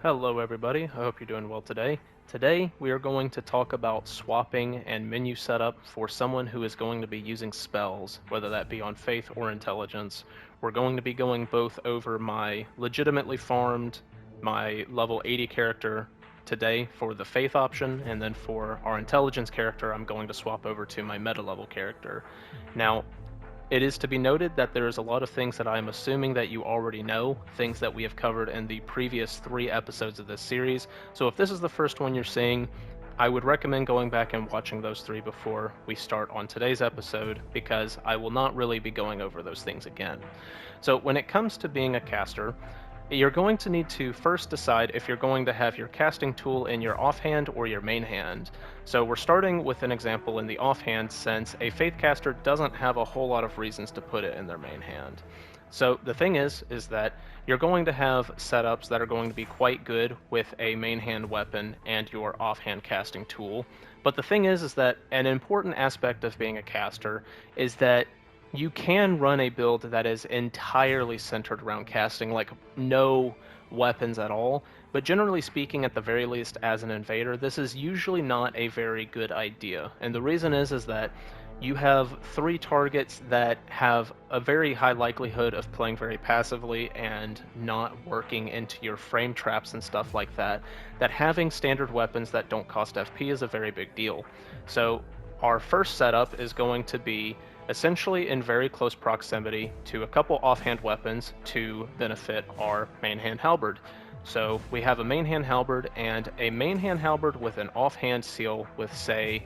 Hello everybody, I hope you're doing well today. Today we are going to talk about swapping and menu setup for someone who is going to be using spells, whether that be on faith or intelligence. We're going to be going both over my legitimately farmed, my level 80 character today for the faith option, and then for our intelligence character I'm going to swap over to my meta level character. Now, it is to be noted that there is a lot of things that I'm assuming that you already know, things that we have covered in the previous 3 episodes of this series. So if this is the first one you're seeing, I would recommend going back and watching those 3 before we start on today's episode, because I will not really be going over those things again. So when it comes to being a caster, you're going to need to first decide if you're going to have your casting tool in your offhand or your main hand. So we're starting with an example in the offhand, since a faith caster doesn't have a whole lot of reasons to put it in their main hand. So the thing is that you're going to have setups that are going to be quite good with a main hand weapon and your offhand casting tool. But the thing is that an important aspect of being a caster is that you can run a build that is entirely centered around casting, like no weapons at all. But generally speaking, at the very least, as an invader, this is usually not a very good idea. And the reason is that you have 3 targets that have a very high likelihood of playing very passively and not working into your frame traps and stuff like that, that having standard weapons that don't cost FP is a very big deal. So our first setup is going to be essentially in very close proximity to a couple offhand weapons to benefit our main hand halberd. So we have a main hand halberd and a main hand halberd with an offhand seal with, say,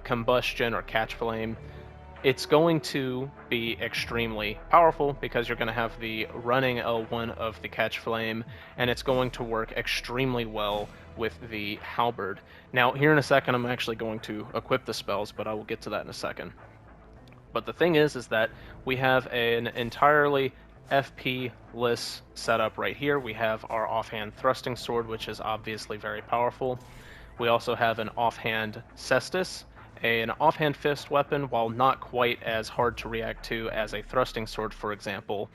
combustion or catch flame. It's going to be extremely powerful because you're going to have the running L1 of the catch flame, and it's going to work extremely well with the halberd. Now, here in a second, I'm actually going to equip the spells, but I will get to that in a second. But the thing is that we have an entirely FP-less setup right here. We have our offhand thrusting sword, which is obviously very powerful. We also have an offhand cestus. An offhand fist weapon, while not quite as hard to react to as a thrusting sword, for example,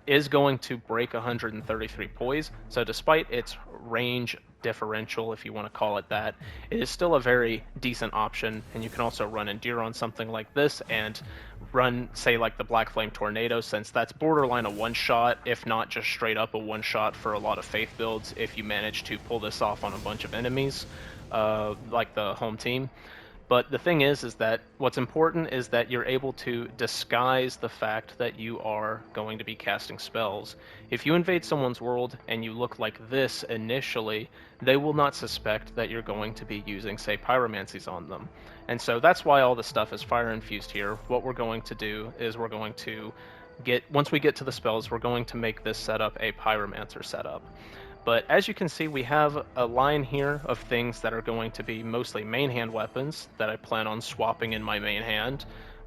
is going to break 133 poise. So despite its range differential, if you want to call it that, it is still a very decent option. And you can also run Endure on something like this and run, say, like the Black Flame Tornado, since that's borderline a one-shot, if not just straight up a one-shot for a lot of Faith builds, if you manage to pull this off on a bunch of enemies, like the home team. But the thing is that what's important is that you're able to disguise the fact that you are going to be casting spells. If you invade someone's world and you look like this initially, they will not suspect that you're going to be using, say, pyromancies on them. And so that's why all this stuff is fire infused here. What we're going to do is we're going to once we get to the spells, we're going to make this setup a pyromancer setup. But as you can see, we have a line here of things that are going to be mostly main hand weapons that I plan on swapping in my main hand.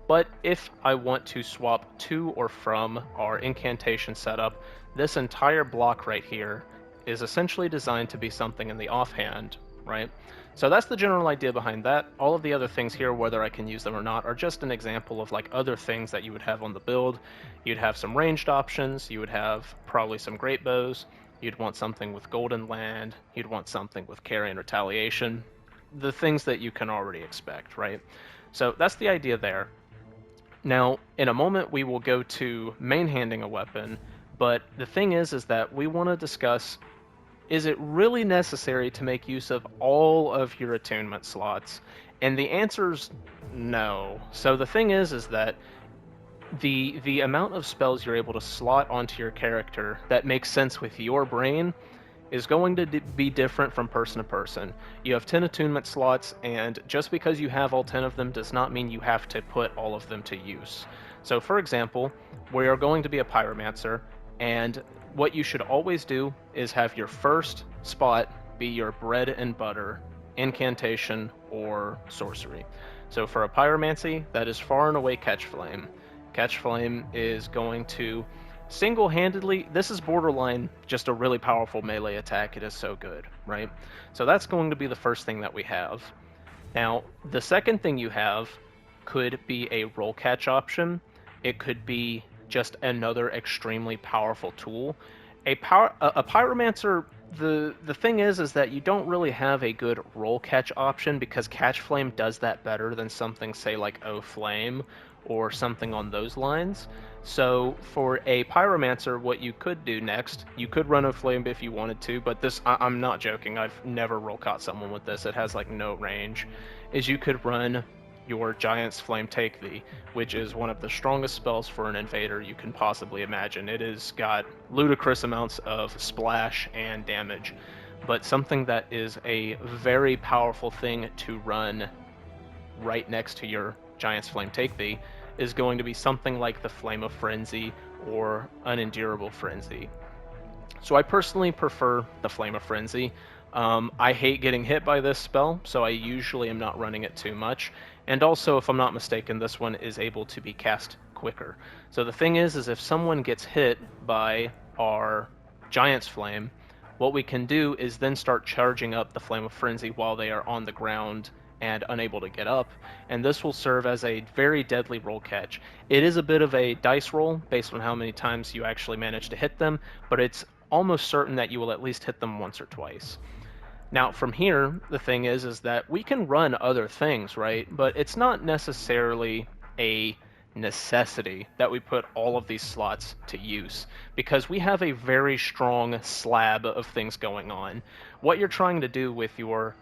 But if I want to swap to or from our incantation setup, this entire block right here is essentially designed to be something in the offhand, right? So that's the general idea behind that. All of the other things here, whether I can use them or not, are just an example of like other things that you would have on the build. You'd have some ranged options, you would have probably some great bows, you'd want something with Golden Land, you'd want something with Carry and Retaliation, the things that you can already expect, right? So that's the idea there. Now, in a moment, we will go to main-handing a weapon, but the thing is that we want to discuss, is it really necessary to make use of all of your attunement slots? And the answer's no. So the thing is that the amount of spells you're able to slot onto your character that makes sense with your brain is going to be different from person to person. You have 10 attunement slots, and just because you have all 10 of them does not mean you have to put all of them to use. So for example, we are going to be a pyromancer, and what you should always do is have your first spot be your bread and butter, incantation or sorcery. So for a pyromancy, that is far and away catch flame. Catch Flame is going to single-handedly, this is borderline just a really powerful melee attack. It is so good, right? So that's going to be the first thing that we have. Now, the second thing you have could be a roll catch option. It could be just another extremely powerful tool. A pyromancer the thing is that you don't really have a good roll catch option because catch flame does that better than something say like O flame or something on those lines. So for a pyromancer, what you could do next, you could run O flame if you wanted to, but this I'm not joking. I've never roll caught someone with this. It has like no range. Is you could run your Giant's Flame Take Thee, which is one of the strongest spells for an invader you can possibly imagine. It has got ludicrous amounts of splash and damage, but something that is a very powerful thing to run right next to your Giant's Flame Take Thee is going to be something like the Flame of Frenzy or Unendurable Frenzy. So I personally prefer the Flame of Frenzy. I hate getting hit by this spell, so I usually am not running it too much. And also, if I'm not mistaken, this one is able to be cast quicker. So the thing is if someone gets hit by our Giant's Flame, what we can do is then start charging up the Flame of Frenzy while they are on the ground and unable to get up, and this will serve as a very deadly roll catch. It is a bit of a dice roll based on how many times you actually manage to hit them, but it's almost certain that you will at least hit them once or twice. Now, from here, the thing is that we can run other things, right? But it's not necessarily a necessity that we put all of these slots to use because we have a very strong slab of things going on. What you're trying to do with your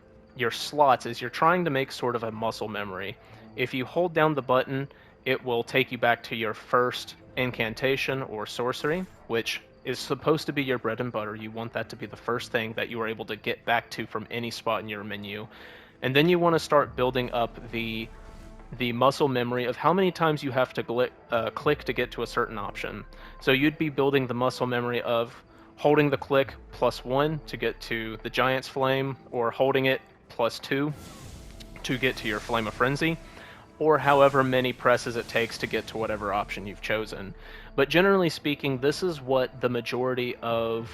slots is you're trying to make sort of a muscle memory. If you hold down the button, it will take you back to your first incantation or sorcery, which is supposed to be your bread and butter. You want that to be the first thing that you are able to get back to from any spot in your menu. And then you want to start building up the muscle memory of how many times you have to click to get to a certain option. So you'd be building the muscle memory of holding the click +1 to get to the Giant's Flame, or holding it +2 to get to your Flame of Frenzy, or however many presses it takes to get to whatever option you've chosen. But generally speaking, this is what the majority of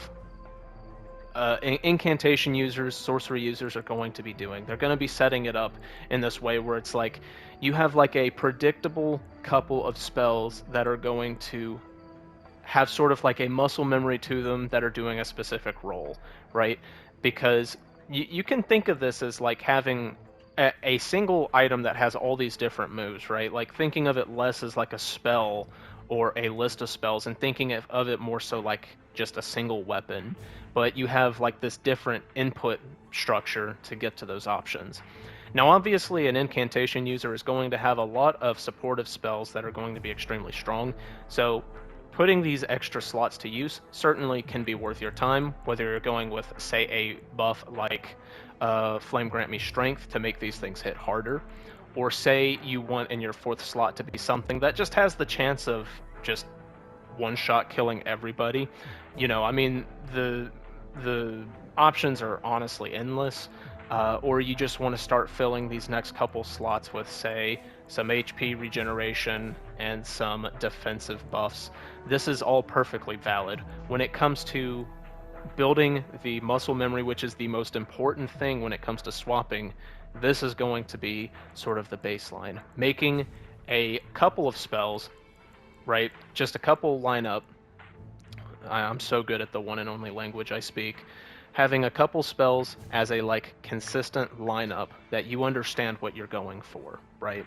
incantation users, sorcery users are going to be doing. They're going to be setting it up in this way where it's like you have like a predictable couple of spells that are going to have sort of like a muscle memory to them that are doing a specific role, right? Because you can think of this as like having a single item that has all these different moves, right? Like thinking of it less as like a spell or a list of spells and thinking of it more so like just a single weapon. But you have like this different input structure to get to those options. Now, obviously, an incantation user is going to have a lot of supportive spells that are going to be extremely strong. So putting these extra slots to use certainly can be worth your time, whether you're going with, say, a buff like Flame Grant Me Strength to make these things hit harder, or say you want in your 4th slot to be something that just has the chance of just one-shot killing everybody. You know, I mean, the options are honestly endless. Or you just want to start filling these next couple slots with, say, some HP regeneration and some defensive buffs. This is all perfectly valid. When it comes to building the muscle memory, which is the most important thing when it comes to swapping, this is going to be sort of the baseline. Making a couple of spells, right? Just a couple line up. I'm so good at the one and only language I speak. Having a couple spells as a like consistent lineup that you understand what you're going for, right?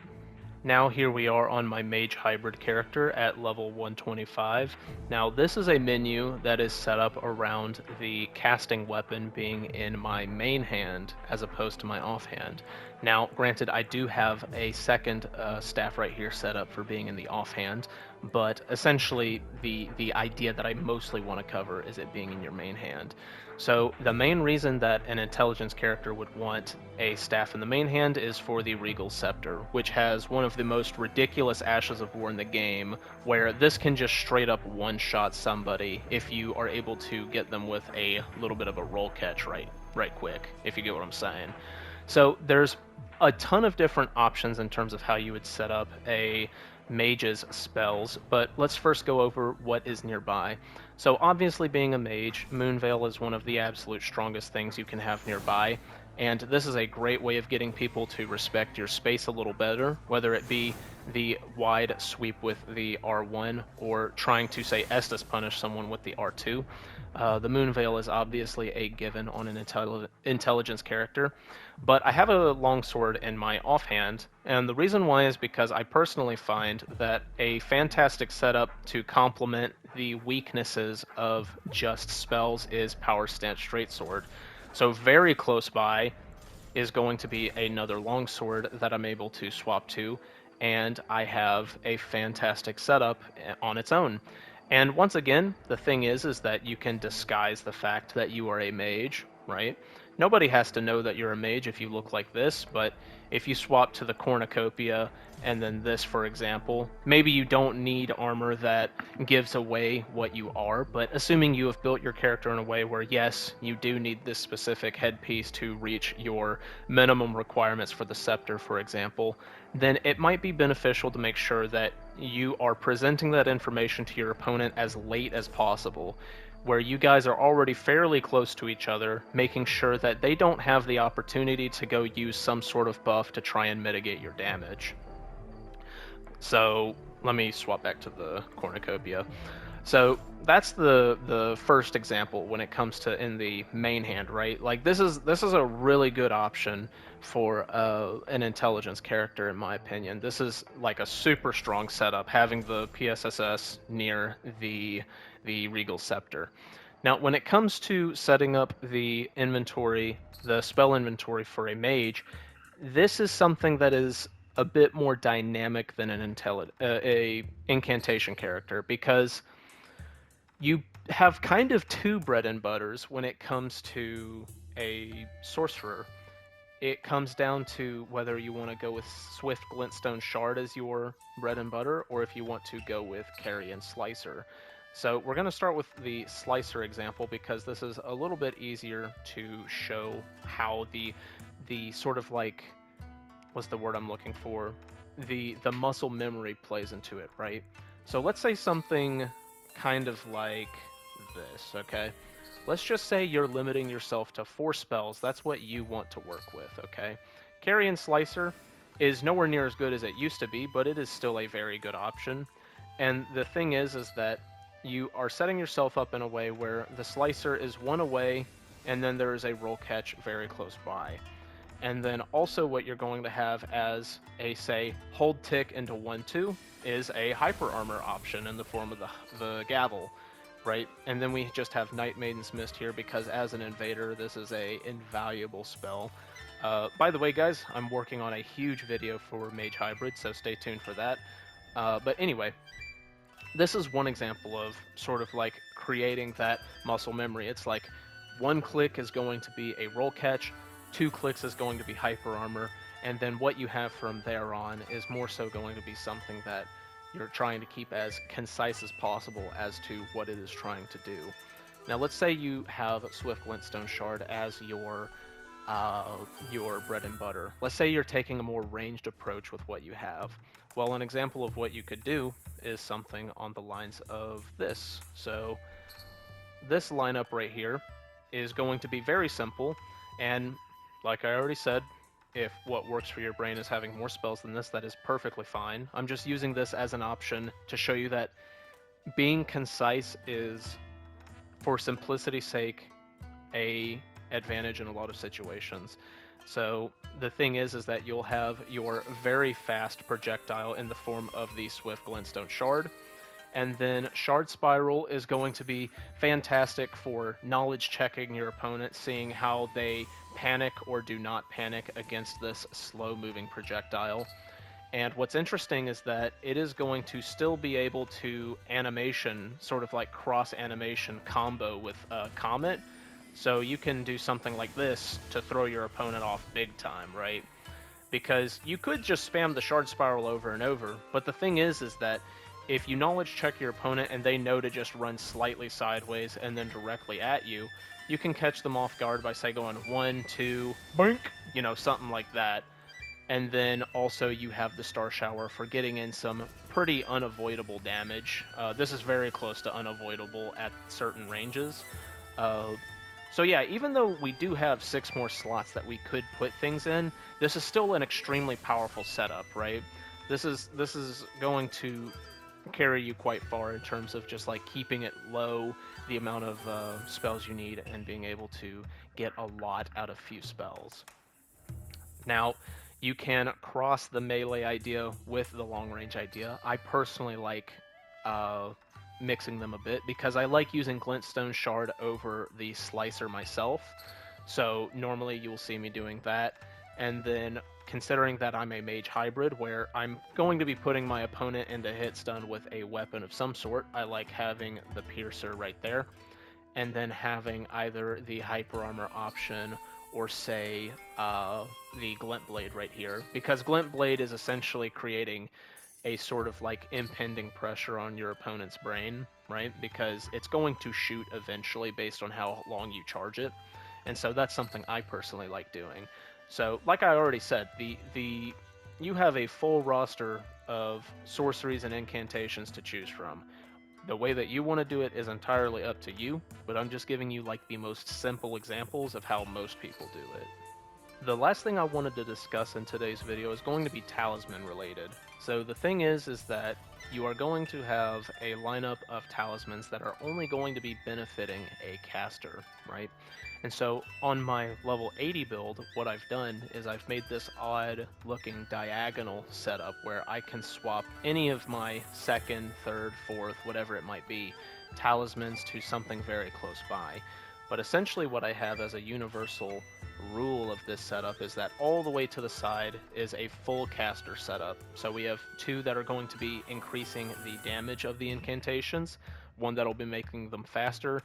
Now here we are on my Mage Hybrid character at level 125. Now this is a menu that is set up around the casting weapon being in my main hand as opposed to my offhand. Now granted, I do have a second staff right here set up for being in the offhand, but essentially the idea that I mostly want to cover is it being in your main hand. So the main reason that an intelligence character would want a staff in the main hand is for the Regal Scepter, which has one of the most ridiculous Ashes of War in the game, where this can just straight up one-shot somebody if you are able to get them with a little bit of a roll catch right quick, if you get what I'm saying. So there's a ton of different options in terms of how you would set up a mage's spells, but let's first go over what is nearby. So obviously, being a mage, Moonveil is one of the absolute strongest things you can have nearby. And this is a great way of getting people to respect your space a little better, whether it be the wide sweep with the R1 or trying to, say, Estus punish someone with the R2. The Moonveil is obviously a given on an intelligence character, but I have a longsword in my offhand, and the reason why is because I personally find that a fantastic setup to complement the weaknesses of just spells is Power Stance Straight-Sword. So very close by is going to be another longsword that I'm able to swap to, and I have a fantastic setup on its own. And once again, the thing is that you can disguise the fact that you are a mage, right? Nobody has to know that you're a mage if you look like this, but if you swap to the cornucopia and then this, for example, maybe you don't need armor that gives away what you are, but assuming you have built your character in a way where, yes, you do need this specific headpiece to reach your minimum requirements for the scepter, for example, then it might be beneficial to make sure that you are presenting that information to your opponent as late as possible, where you guys are already fairly close to each other, making sure that they don't have the opportunity to go use some sort of buff to try and mitigate your damage. So let me swap back to the cornucopia. So that's the first example when it comes to in the main hand, right? Like this is a really good option for an intelligence character, in my opinion. This is like a super strong setup, having the PSSS near the Regal Scepter. Now, when it comes to setting up the inventory, the spell inventory for a mage, this is something that is a bit more dynamic than a incantation character, because you have kind of two bread and butters when it comes to a sorcerer. It comes down to whether you want to go with Swift Glintstone Shard as your bread and butter, or if you want to go with Carrion Slicer. So we're going to start with the Slicer example because this is a little bit easier to show how the sort of like, what's the word I'm looking for? The muscle memory plays into it, right? So let's say something kind of like this, okay? Let's just say you're limiting yourself to 4 spells. That's what you want to work with, okay? Carrion Slicer is nowhere near as good as it used to be, but it is still a very good option. And the thing is that you are setting yourself up in a way where the Slicer is 1 away, and then there is a roll catch very close by. And then also what you're going to have as a, say, hold tick into 1-2 is a hyper armor option in the form of the gavel, right? And then we just have Night Maiden's Mist here because as an invader, this is a invaluable spell. By the way, guys, I'm working on a huge video for Mage Hybrid, so stay tuned for that. But anyway, this is one example of sort of like creating that muscle memory. It's like 1 click is going to be a roll catch, 2 clicks is going to be hyper armor, and then what you have from there on is more so going to be something that you're trying to keep as concise as possible as to what it is trying to do. Now let's say you have Swift Glintstone Shard as your bread and butter. Let's say you're taking a more ranged approach with what you have. Well, an example of what you could do is something on the lines of this. So this lineup right here is going to be very simple, and like I already said, if what works for your brain is having more spells than this, that is perfectly fine. I'm just using this as an option to show you that being concise is, for simplicity's sake, a advantage in a lot of situations. So the thing is that you'll have your very fast projectile in the form of the Swift Glintstone Shard, and then Shard Spiral is going to be fantastic for knowledge checking your opponent, seeing how they panic or do not panic against this slow-moving projectile. And what's interesting is that it is going to still be able to animation, sort of like cross-animation combo with Comet. So you can do something like this to throw your opponent off big time, right? Because you could just spam the Shard Spiral over and over, but the thing is that if you knowledge check your opponent and they know to just run slightly sideways and then directly at you, you can catch them off guard by, say, going 1, 2, boink, you know, something like that. And then also you have the Star Shower for getting in some pretty unavoidable damage. This is very close to unavoidable at certain ranges. So yeah, even though we do have 6 more slots that we could put things in, this is still an extremely powerful setup, right? This is going to carry you quite far in terms of just like keeping it low, the amount of spells you need, and being able to get a lot out of few spells. Now, you can cross the melee idea with the long range idea. I personally like uh, mixing them a bit because I like using Glintstone Shard over the Slicer myself. So normally you will see me doing that. And then considering that I'm a mage hybrid where I'm going to be putting my opponent into hit stun with a weapon of some sort, I like having the Piercer right there. And then having either the Hyper Armor option or say the Glint Blade right here, because Glint Blade is essentially creating a sort of like impending pressure on your opponent's brain, right? Because it's going to shoot eventually based on how long you charge it, and so that's something I personally like doing. So, like I already said, the you have a full roster of sorceries and incantations to choose from. The way that you want to do it is entirely up to you, but I'm just giving you like the most simple examples of how most people do it. The last thing I wanted to discuss in today's video is going to be talisman related. So the thing is that you are going to have a lineup of talismans that are only going to be benefiting a caster, right? And so on my level 80 build, what I've done is I've made this odd looking diagonal setup where I can swap any of my second, third, fourth, whatever it might be, talismans to something very close by. But essentially what I have as a universal rule of this setup is that all the way to the side is a full caster setup. So we have 2 that are going to be increasing the damage of the incantations, one that'll be making them faster,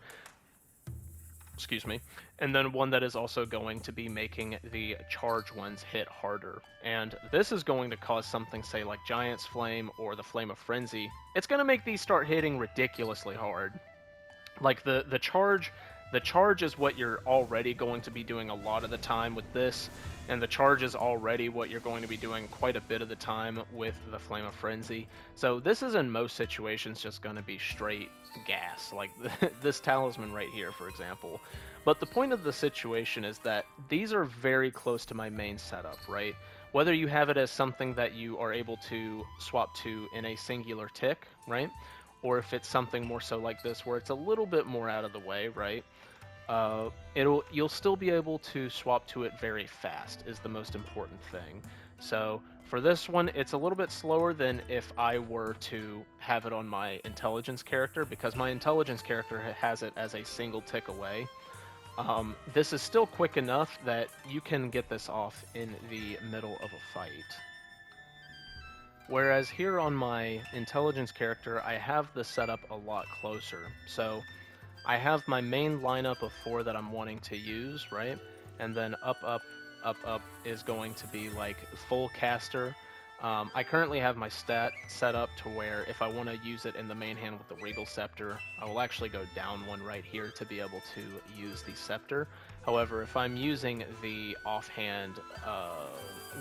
excuse me, and then one that is also going to be making the charge ones hit harder. And this is going to cause something, say, like Giant's Flame or the Flame of Frenzy. It's going to make these start hitting ridiculously hard. Like the charge is what you're already going to be doing a lot of the time with this, and the charge is already what you're going to be doing quite a bit of the time with the Flame of Frenzy. So this is in most situations just going to be straight gas, like this talisman right here, for example. But the point of the situation is that these are very close to my main setup, right? Whether you have it as something that you are able to swap to in a singular tick, right? Or if it's something more so like this where it's a little bit more out of the way, right? You'll still be able to swap to it very fast is the most important thing. So for this one, it's a little bit slower than if I were to have it on my intelligence character, because my intelligence character has it as a single tick away. This is still quick enough that you can get this off in the middle of a fight. Whereas here on my intelligence character, I have the setup a lot closer. So I have my main lineup of 4 that I'm wanting to use, right? And then up, up, up, up is going to be like full caster. I currently have my stat set up to where if I want to use it in the main hand with the Regal Scepter, I will actually go down 1 right here to be able to use the Scepter. However, if I'm using the offhand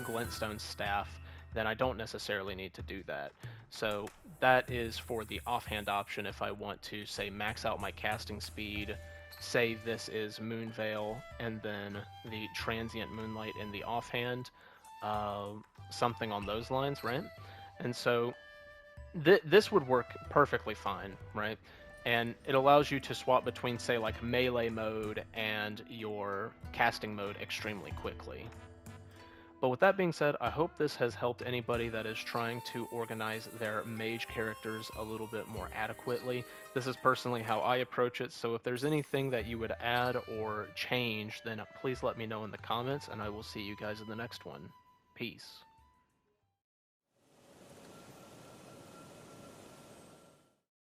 Glintstone Staff, then I don't necessarily need to do that. So that is for the offhand option if I want to, say, max out my casting speed, say this is Moonveil, and then the Transient Moonlight in the offhand, something on those lines, right? And so this would work perfectly fine, right? And it allows you to swap between, say, like melee mode and your casting mode extremely quickly. But with that being said, I hope this has helped anybody that is trying to organize their mage characters a little bit more adequately. This is personally how I approach it, so if there's anything that you would add or change, then please let me know in the comments, and I will see you guys in the next one. Peace.